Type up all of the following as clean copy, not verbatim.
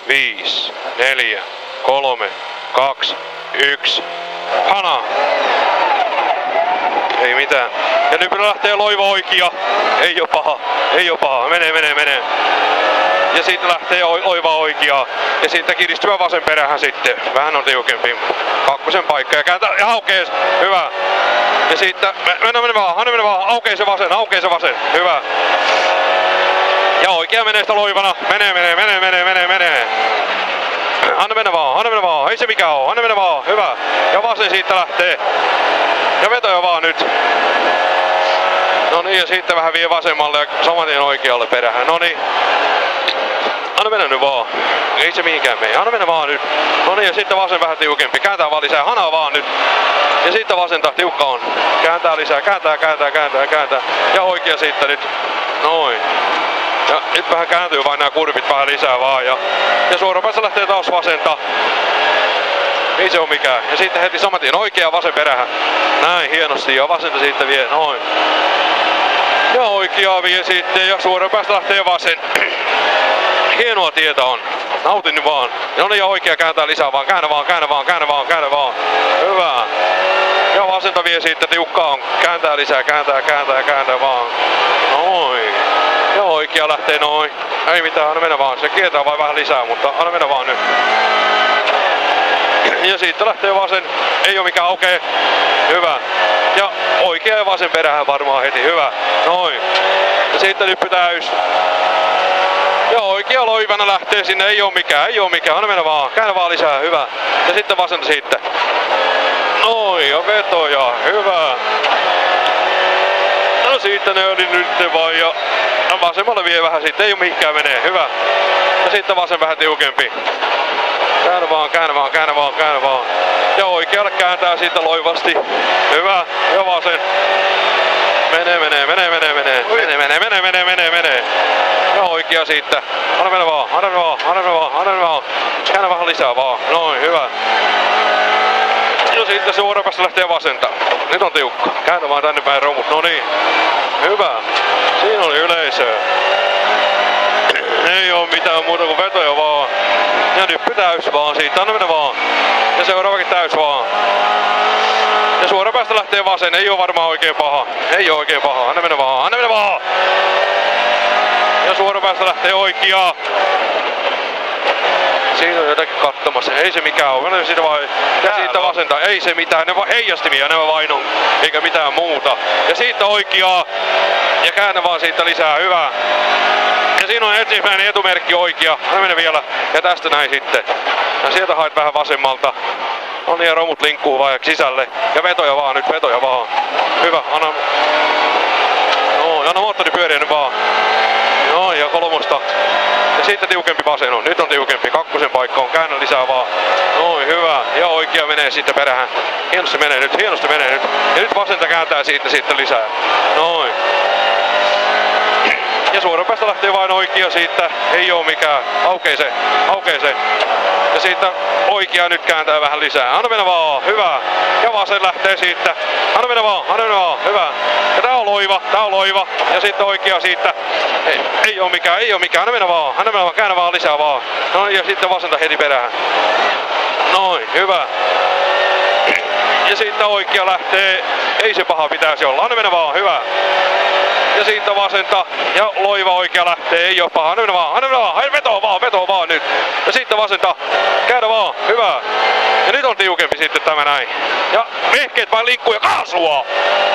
5, 4, 3, 2, 1. Hana! Ei mitään. Ja nyt lähtee loiva oikea. Ei oo paha. Ei oo paha. Menee. Ja siitä lähtee loiva oikea. Ja siitä kiristyvä vasen perähän sitten. Vähän on tiukempi. Kakkosen paikka ja kääntää. Ja aukees. Hyvä. Ja siitä mennä vaan. Aukee se vasen. Hyvä. Ja oikea menee sitä loivana. Menee. Anna mennä vaan. Ei se mikään oo. Anna mennä vaan. Hyvä. Ja vasen siitä lähtee. Ja vetoja vaan nyt. No niin, ja sitten vähän vie vasemmalle ja saman tien oikealle perähän. No niin. Anna mennä nyt vaan. Ei se mihinkään mene. Anna mennä vaan nyt. No niin, ja sitten vasen vähän tiukempi. Kääntää vaan lisää. Hanaa vaan nyt. Ja sitten vasenta. Tiukka on. Kääntää lisää. Kääntää. Ja oikea sitten nyt. Noin. Ja nyt vähän kääntyy vain nämä kurvit vähän lisää vaan. Ja suorapäässä lähtee taas vasenta. Ei se oo mikään. Ja sitten heti saman tien oikea vasen perähän. Näin hienosti. Ja vasenta siitä vie. Noin. Ja oikeaa vie sitten. Ja suoran päästä lähtee vasen. Hienoa tietä on. Nautin nyt vaan. No niin, ja oikea kääntää lisää vaan. Käännä vaan. Hyvä. Ja vasenta vie sitten tiukkaan. Kääntää lisää. Kääntää vaan. Noin. Ja oikea lähtee noin. Ei mitään, anna mennä vaan. Se kiertää vain vähän lisää, mutta anna mennä vaan nyt. Ja siitä lähtee vasen. Ei oo mikään aukee. Hyvä. Ja oikea ja vasen perähän varmaan heti. Hyvä. Noin. Ja sitten nyppy täys. Ja oikea loivana lähtee sinne. Ei oo mikään. Anna mennä vaan. Käännä vaan lisää. Hyvä. Ja sitten vasenta siitä. Noin. Ja vetoja. Hyvä. No siitä ne oli nyt vaan. Ja vasemmalle vie vähän sitten. Ei oo mihinkään menee. Hyvä. Ja sitten vasen vähän tiukempi. Käännä vaan. Ja oikealle kääntää siitä loivasti. Hyvä. Ja vasen. Menee. Ja oikea siitä. Anna mennä vaan. Käännä vähän lisää vaan. Noin, hyvä. Ja sitten suorapäästä lähtee vasenta. Nyt on tiukka. Käännä vaan tänne päin romut. No niin. Hyvä. Siinä oli yleisö. Ei oo mitään muuta kuin vetoja vaan. Ja nyppy täys vaan siitä. Anna mennä vaan. Ja seuraavakin täys vaan. Ja suoraan päästä lähtee vasen. Ei oo varmaan oikein paha. Anna mennä vaan. Ja suoraan päästä lähtee oikeaa. Siinä on jotakin kattomassa. Ei se mikään oo. Mennään siitä vai. Ja siitä vasenta. Ei se mitään. Ne vaan heijastimia. Ne vain on. Eikä mitään muuta. Ja siitä oikeaa. Ja käännä vaan siitä lisää. Hyvä. Ja siinä on ensimmäinen etumerkki oikea. Anna mennä vielä. Ja tästä näin sitten. Ja sieltä haet vähän vasemmalta. No niin, ja romut linkkuu vaan sisälle. Ja vetoja vaan nyt. Hyvä. Anna moottori pyöriä nyt vaan. No ja kolmosta. Ja sitten tiukempi vasen on. Nyt on tiukempi. Kakkosen paikka on. Käännä lisää vaan. Noin, hyvä. Ja oikea menee sitten perähän. Hienosti menee nyt. Ja nyt vasenta kääntää siitä sitten lisää. Noin. Ja suoraan päästä lähtee vain oikea siitä. Ei oo mikään. Aukee se. Ja siitä oikea nyt kääntää vähän lisää. Anna mennä vaan. Hyvä. Ja vasen lähtee siitä. Anna mennä vaan. Hyvä. Ja tää on loiva. Ja sitten oikea siitä. Ei oo mikään. Anna mennä vaan. Käännä vaan lisää vaan. No ja sitten vasenta heti perään. Noin. Hyvä. Ja siitä oikea lähtee. Ei se paha pitäisi olla. Anna mennä vaan. Hyvä. Ja siitä vasenta. Ja loiva oikea lähtee. Ei oo paha. Anna mennä vaan. Vetoa vaan nyt. Ja sitten vasenta. Käydä vaan. Hyvä. Ja nyt on tiukempi sitten tämä näin. Ja vehkeet vain linkkuu ja kaasua.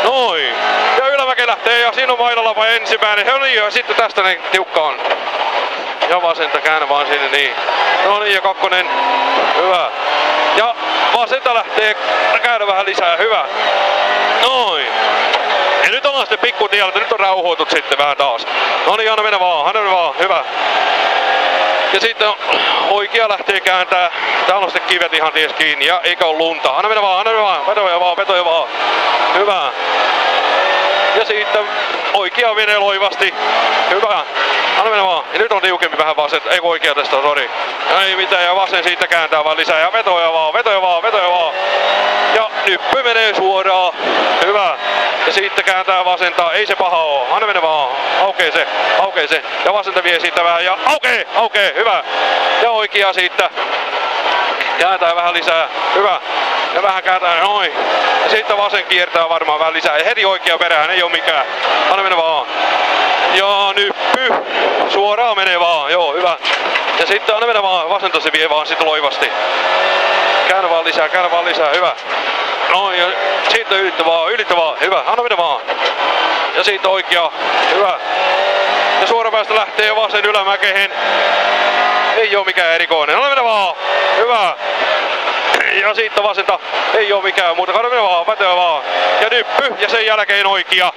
Noin. Ja ylämäki lähtee ja siinä on mailalla vai ensimmäinen. Ja sitten tästä niin tiukka on. Ja vasenta käännä vaan sinne niin. No niin ja kakkonen. Hyvä. Ja vasenta lähtee. Käydä vähän lisää. Hyvä. Noin. Ja nyt ollaan sitten pikkutiellä, että nyt on rauhoitut sitten vähän taas. No niin, anna mennä vaan. Hyvä. Ja sitten oikea lähtee kääntää. Täällä on sitten kivet ihan ties kiinni ja eikä ole lunta. Anna mennä vaan. Vetoja vaan. Hyvä. Ja siitä oikea menee loivasti. Hyvä. Anna mennä vaan. Ja nyt on tiukempi vähän vasen. Ei oikea tästä, sori. Ei mitään ja vasen siitä kääntää vaan lisää. Ja vetoja vaan. Ja nyppy menee suoraan. Hyvä. Ja siitä kääntää vasenta, ei se paha oo. Anna mennä vaan. Aukee se. Ja vasenta vie siitä vähän ja aukee, hyvä. Ja oikea siitä. Kääntää vähän lisää, hyvä. Ja vähän kääntää, noin. Ja sitten vasen kiertää varmaan vähän lisää. Ja heti oikea perään, ei oo mikään. Anna mennä vaan. Ja nyppy. Suoraan menee vaan, joo, hyvä. Ja sitten anna mennä vaan, vasenta se vie vaan sit loivasti. Käännä vaan lisää, hyvä. Noin, ja siitä ylittä vaan, hyvä. Anna mennä vaan. Ja siitä oikea, hyvä. Ja suorapäästä lähtee vasen ylämäkeen. Ei oo mikään erikoinen, anna mennä vaan, hyvä. Ja siitä vasenta, ei oo mikään muuta, anna mennä vaan, pätevä vaan. Ja nyppy, ja sen jälkeen oikea.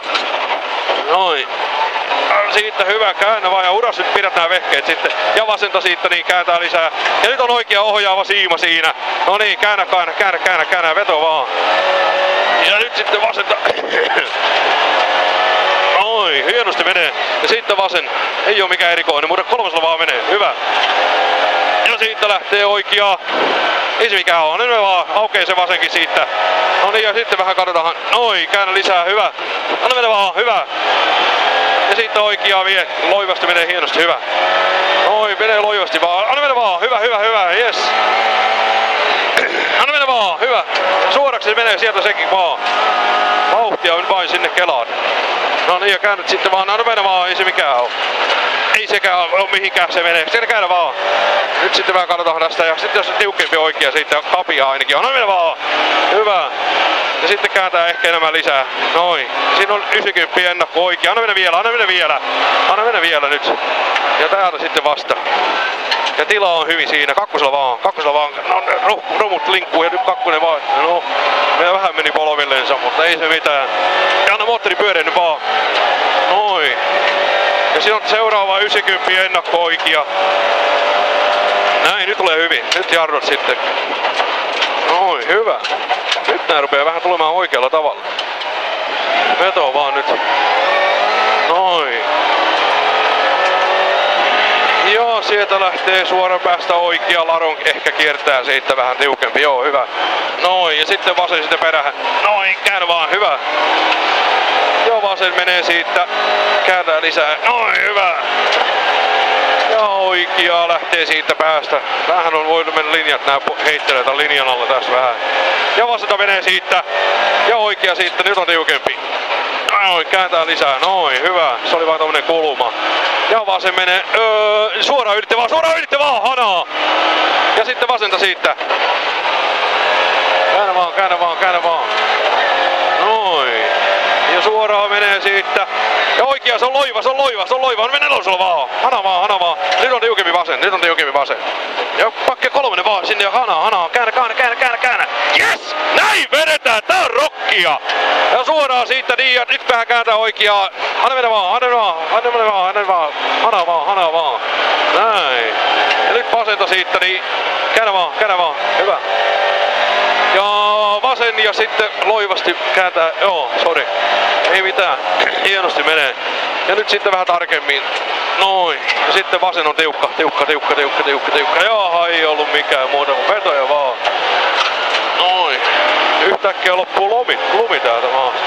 Noin. Siitä hyvä, käännä vaan ja uras nyt pidät nää vehkeet sitten. Ja vasenta siitä, niin kääntää lisää. Ja nyt on oikea ohjaava siima siinä. No niin, käännä, veto vaan. Ja nyt sitten vasenta. Oi, hienosti menee. Ja sitten vasen, ei oo mikään erikoinen, mutta kolmasella vaan menee, hyvä. Ja siitä lähtee oikea. Ei se mikään oo, nyt me vaan aukee se vasenkin siitä. No niin, ja sitten vähän katsotaan. Noin, käännä lisää, hyvä. Anna mennä vaan, hyvä. Ja sitten oikeaa vie, loivasti menee hienosti, hyvä. Oi, menee loivasti vaan, anna mennä vaan, hyvä, yes. Anna mennä vaan, hyvä. Suoraksi se menee sieltä sekin vaan. Vauhtia on vain sinne kelaan. No niin, ja käännät sitten vaan, anna mennä vaan, ei se mikään oo. Ei sekään oo mihinkään se menee, siellä käännä vaan. Nyt sitten vähän katsotaan tästä ja sitten jos on tiukempi oikea siitä kapia ainakin, anna mennä vaan, hyvä. Ja sitten kääntää ehkä enemmän lisää. Noin. Siinä on 90 ennakko oikea. Anna mennä vielä nyt. Ja täältä sitten vasta. Ja tila on hyvin siinä. Kakkosella vaan. No, rumut linkkuu ja nyt kakkonen vaan. No, meillä vähän meni polvillensa, mutta ei se mitään. Ja anna moottori pyöreä nyt vaan. Noin. Ja siinä on seuraava 90 ennakko oikea. Näin, nyt tulee hyvin. Nyt jarrut sitten. Noin, hyvä. Nyt nää rupeaa vähän tulemaan oikealla tavalla. Veto vaan nyt. Noin. Ja sieltä lähtee suoran päästä oikea laron, ehkä kiertää siitä vähän tiukempi. Joo, hyvä. Noin, ja sitten vasen sitten perähän. Noin, käännä vaan, hyvä. Joo, vasen menee siitä. Kääntää lisää. Noin, hyvä. Ja oikea lähtee siitä päästä. Vähän on voinut mennä linjat, nää heittelee tämän linjan alla tässä vähän. Ja vasenta menee siitä. Ja oikea siitä, nyt on tiukempi. Noin, kääntää lisää. Noin, hyvä. Se oli vaan tommonen kulma. Ja vasen menee. Suoraan ylitte vaan, hanaa. Ja sitten vasenta siitä. Käännä vaan. Noin. Ja suoraan menee siitä. Ja oikea, se on loiva. Mene nelosella vaan. Hana vaan. Nyt on tiukempi vasen. Ja pakke kolmonen vaan sinne ja hana. Käännä. Yes! Näin vedetään! Tää on rockia! Ja suoraan siitä niin ja nyt vähän kääntää oikeaa. Anna mennä vaan. Hana vaan. Näin. Ja nyt vasenta siitä niin. Käännä vaan. Hyvä. Ja vasen ja sitten loivasti kääntää. Joo, sori. Ei mitään. Hienosti menee. Ja nyt sitten vähän tarkemmin. Noin. Ja sitten vasen on tiukka. Jaha, ei ollut mikään muuta kuin vetoja vaan. Noin. Yhtäkkiä loppuu lumi täältä maasta.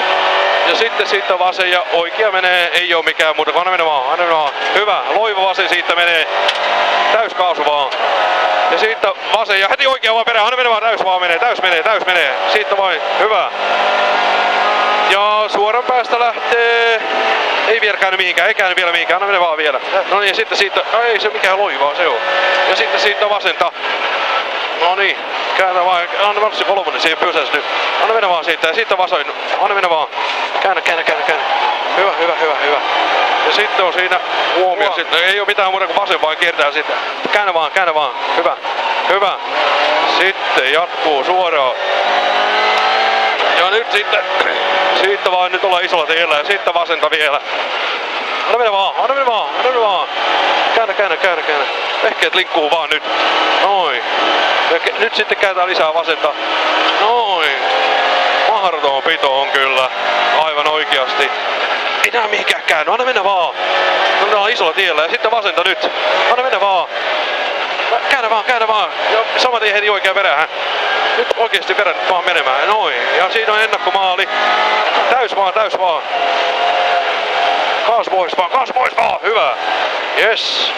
Ja sitten siitä vasen ja oikea menee. Ei oo mikään muuta kuin anna mennä vaan. Hyvä. Loiva vasen siitä menee. Täyskaasu vaan. Ja siitä vasen ja heti oikea vaan perään. Anna mennä vaan. Täys menee. Siitä vain. Hyvä. Ja suoran päästä lähtee. Ei vielä käänny mihinkään, ei käänny vielä mihinkään, anna mennä vaan vielä. No niin, ja sitten siitä, ei se mikään loivaa se on. Ja sitten siitä vasenta. No niin, käännä vaan, anna varssi kolmonen, siihen pysäs nyt. Anna mennä vaan siitä, ja siitä vasen, anna mennä vaan. Käännä. Hyvä. Ja sitten on siinä huomio, sitten ei oo mitään muuta kuin vasen, vaan kiertää sitten. Käännä vaan, hyvä. Sitten jatkuu suoraan. Ja nyt sitten, siitä vaan nyt ollaan isolla tiellä ja sitten vasenta vielä. Anna mennä vaan. Käännä. Vehkeet linkkuu vaan nyt. Noin. Ja nyt sitten kääntää lisää vasenta. Noin. Mahdoton pito on kyllä. Aivan oikeasti. Ei nää mihinkään käänny. Anna mennä vaan. No ne on isolla tiellä ja sitten vasenta nyt. Anna mennä vaan. Käännä vaan. Ja saman tien heti oikea perään. Nyt oikeesti perään vaan menemään. Noin. Ja siinä on ennakkomaali. Täys vaan, täys vaan. Kaas pois vaan, hyvä. Yes.